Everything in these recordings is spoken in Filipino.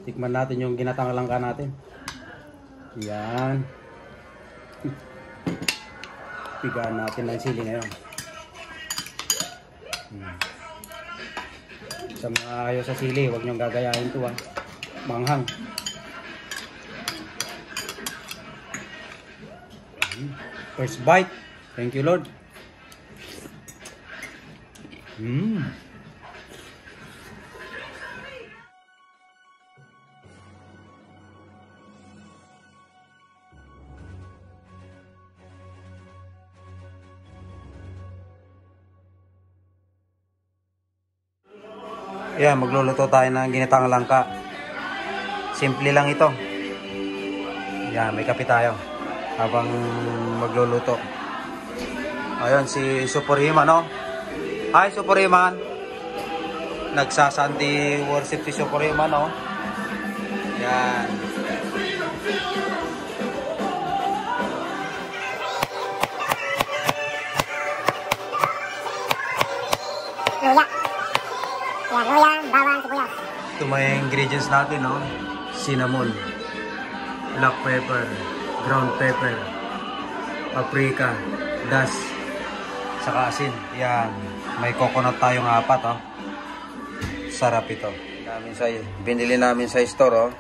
Tikman natin yung ginatang langka natin. Yan. Pigaan natin ng sili ngayon. Sa mga ayaw sa sili, huwag niyong gagayahin ito, manghang. First bite. Thank you, Lord. Ayan, magluluto tayo ng ginatang langka. Simple lang ito. Ayan, may kape tayo habang magluluto. Ayun, si Superhuman, no? Hi, Superhuman. Nagsasanti worship si Superhuman, no? Ayan. Luya, bawang, sibuyas. Ito may ingredients natin, no? Cinnamon, black pepper, ground pepper, paprika, dust, saka asin. Yan. May coconut tayong 4, oh. Sarap ito. Binili namin sa store, oh.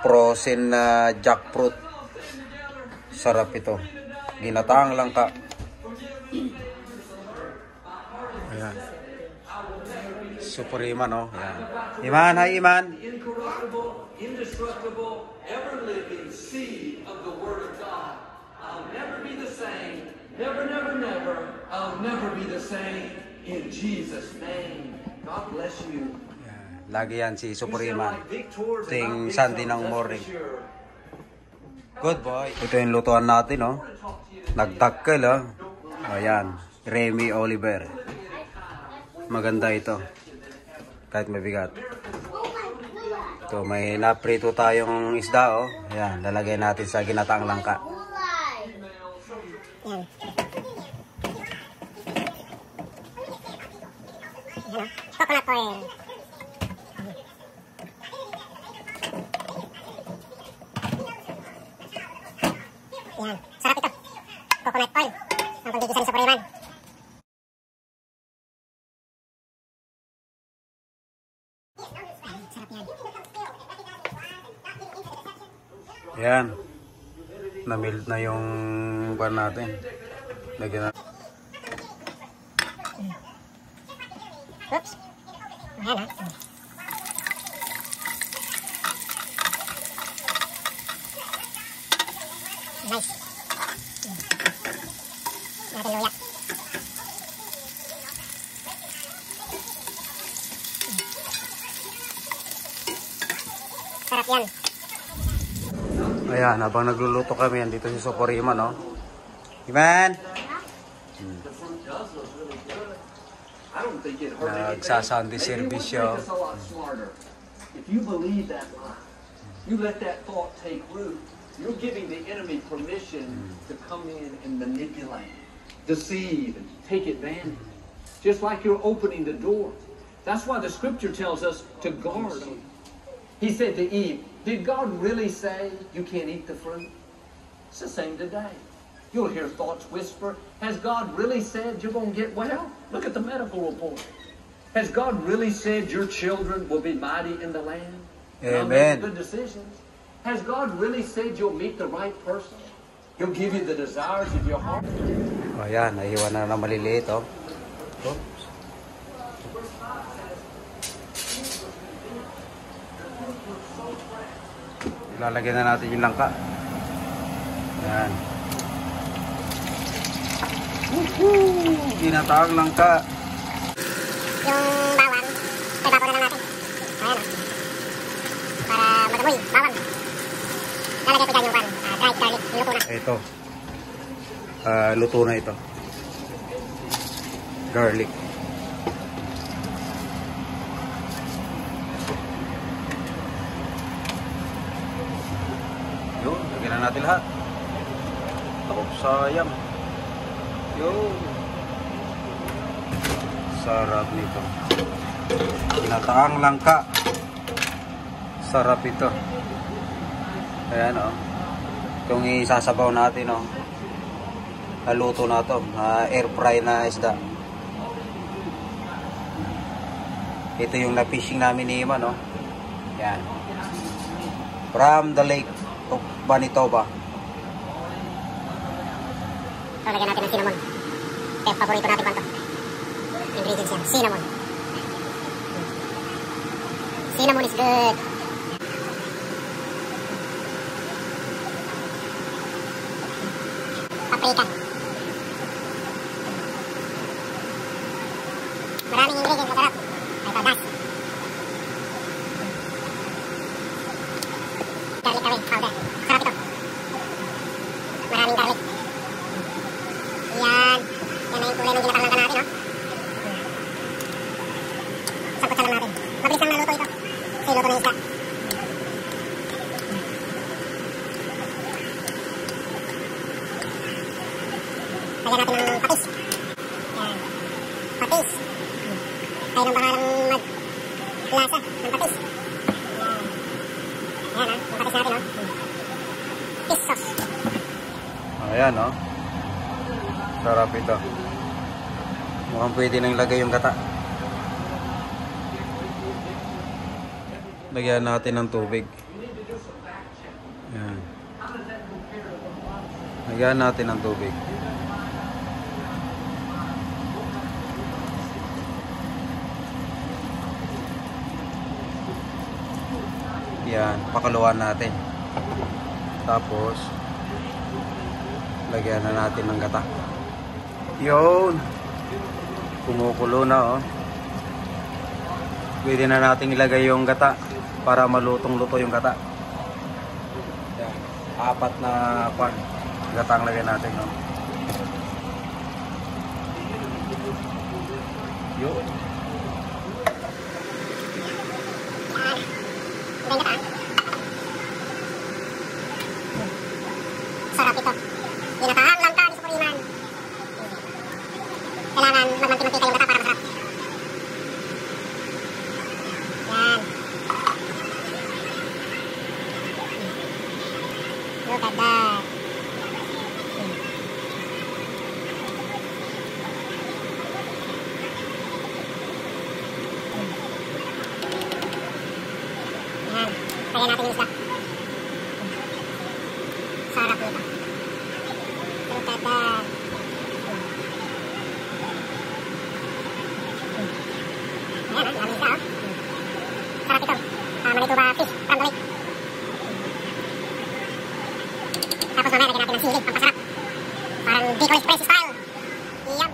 Frozen na jackfruit. Sarap ito. Ginataang langka. Ayan. Superhuman, no? Ayan. Iman, hi Iman. Incorruptible, indestructible, ever-living seed of the Word of God. I'll never be the same. Never, never, never. I'll never be the same. In Jesus' name. God bless you. Ayan. Lagi yan si Superhuman. Ting Sunday ng morning. Good boy. Ito yung lutuan natin, no? Nagtakkel, oh. Ayan. Remy Oliver. Maganda ito. Kahit mabigat. Ito, may naprito tayong isda, oh. Ayan, lalagay natin sa ginataang langka. Yan. Coconut oil. Yan, sarap ito. Coconut oil. Ang pagigisa ni Superhuman. Ayan. Na-melt na yung pan natin. Lagyan natin. Oops. Ayan, ha. Nice. Natin luya. Sarap yan. Ayan, habang nagluluto kami, andito si Superhuman, no? Iman! Nagsasandi service siya. If you believe that lie, you let that thought take root, you're giving the enemy permission to come in and manipulate, deceive, and take advantage. Just like you're opening the door. That's why the scripture tells us to guard. He said to Eve, did God really say you can't eat the fruit? It's the same today. You'll hear thoughts whisper, has God really said you're going to get well? Look at the medical report. Has God really said your children will be mighty in the land? Amen. Good decisions. Has God really said you'll meet the right person? He'll give you the desires of your heart. O yan, naiwan na na maliliit, oh. Oops. Lalagyan na natin yung langka. Yan. Ginataang langka. Yung bawang, ay bapo na lang natin. Ayan, oh. Para magamoy, bawang. Lalagay ko dyan yung dried garlic, luto na. Ito. Luto na ito. Garlic. Yun, lagyan na natin lahat. Ako, sayang. Yun. Sarap nito. Ginataang langka. Sarap ito. Ayan o. Itong isasabaw natin o. Naluto na ito. Air fry na isda. Ito yung na-fishing namin ni Iman o. Ayan. From the lake of Manitoba. So, lagyan natin ng cinnamon. Kaya paborito natin ba ito? Ingredients yan. Cinnamon. Cinnamon is good. Paprika. Maraming ingredients. Masarap. Ito, das. Garlic away powder. Sarap ito. Maraming garlic. Yan. Yan na yung kulay ng ginatalangka natin, no? Sangkot sa lang natin. Mabilis lang naluto ito. Kasi luto ng isda. Lagyan natin ng patis. Yan. Patis. Tayo nang bahalang maglasa ng patis. Yan. Ayan, ha? Yung patis natin, no? Fish sauce. Ayan o. Sarap ito. Mukhang pwede nang ilagay yung gata. Lagyan natin ng tubig. Ayan. Lagyan natin ng tubig. Yan, pakuluan natin. Tapos lagyan na natin ng gata. Yun. Kumukulo na oh. Pwede na natin ilagay yung gata para malutong-luto yung gata. Yan. 4 na pan. Gata ang lagyan natin oh. Yun. Sarap ito. Ginataang langka ni Supuriman. Kailangan magmanti-mantika yung gata para masarap. Yan. Look at that. Yan. Kaya natin yung isda. Sarap nito. Look at that. Ayan, maraming isda, oh. Sarap ito. Manitoba fish from the lake. Tapos mamaya lagyan natin ng sili, pampasarap. Parang Bicol Express style. Yum.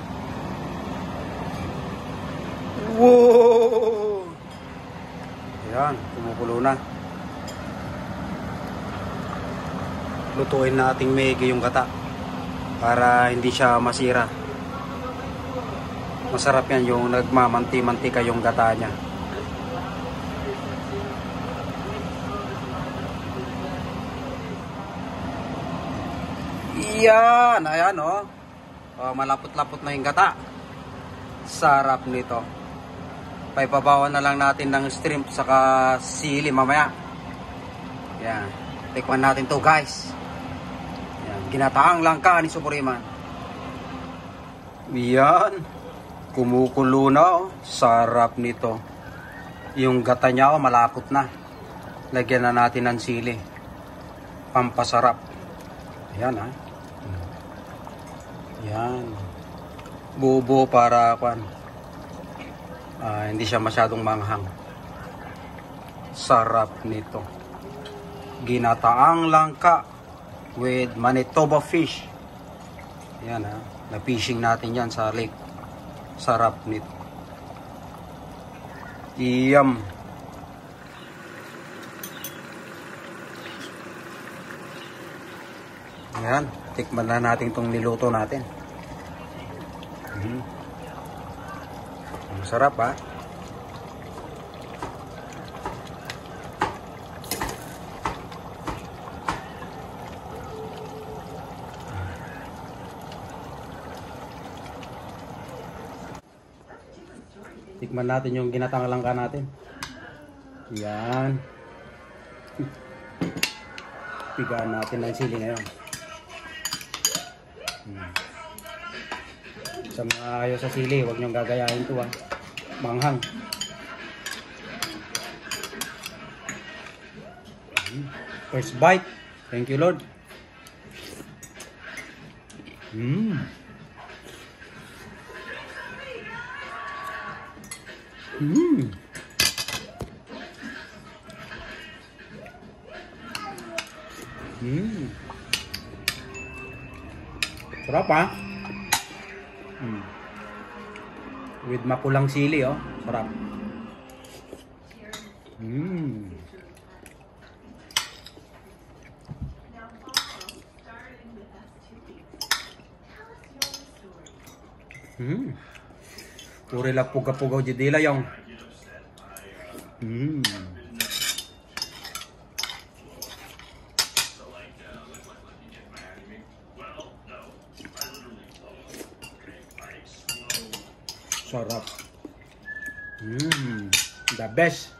Wow! Ayan, kumukulo na. Lutuin nating maigi yung gata para hindi siya masira. Masarap yan yung nagmamanti-mantika yung gata niya. Yan, ayan oh. Malapot-lapot na yung gata. Sarap nito. Paipabawan na lang natin ng shrimp saka sili mamaya. Yan. Tikman natin to guys. Yan. Ginataang langka ni Supuriman. Yan. Kumukulo na oh. Sarap nito. Yung gata niya oh, malapot na. Lagyan na natin ng sili. Pampasarap. Yan ha. Yan. Bubo para hindi siya masyadong manghang. Sarap nito. Ginataang langka with Manitoba fish. Yan ha. Na-fishing natin yan sa lake. Sarap nito. Yum. Yan. Tikman na natin itong niluto natin. Masarap ha. Tikman natin yung ginatang langka natin. Yan. Pigaan natin ng sili ngayon. Sa mga ayaw sa sili, huwag niyong gagayahin ito ah. Manghang. First bite. Thank you, Lord. Sarap ah. With mapulang sili oh. Sarap. Puri lang puga-pugaw jidila yung. Sarap. The best.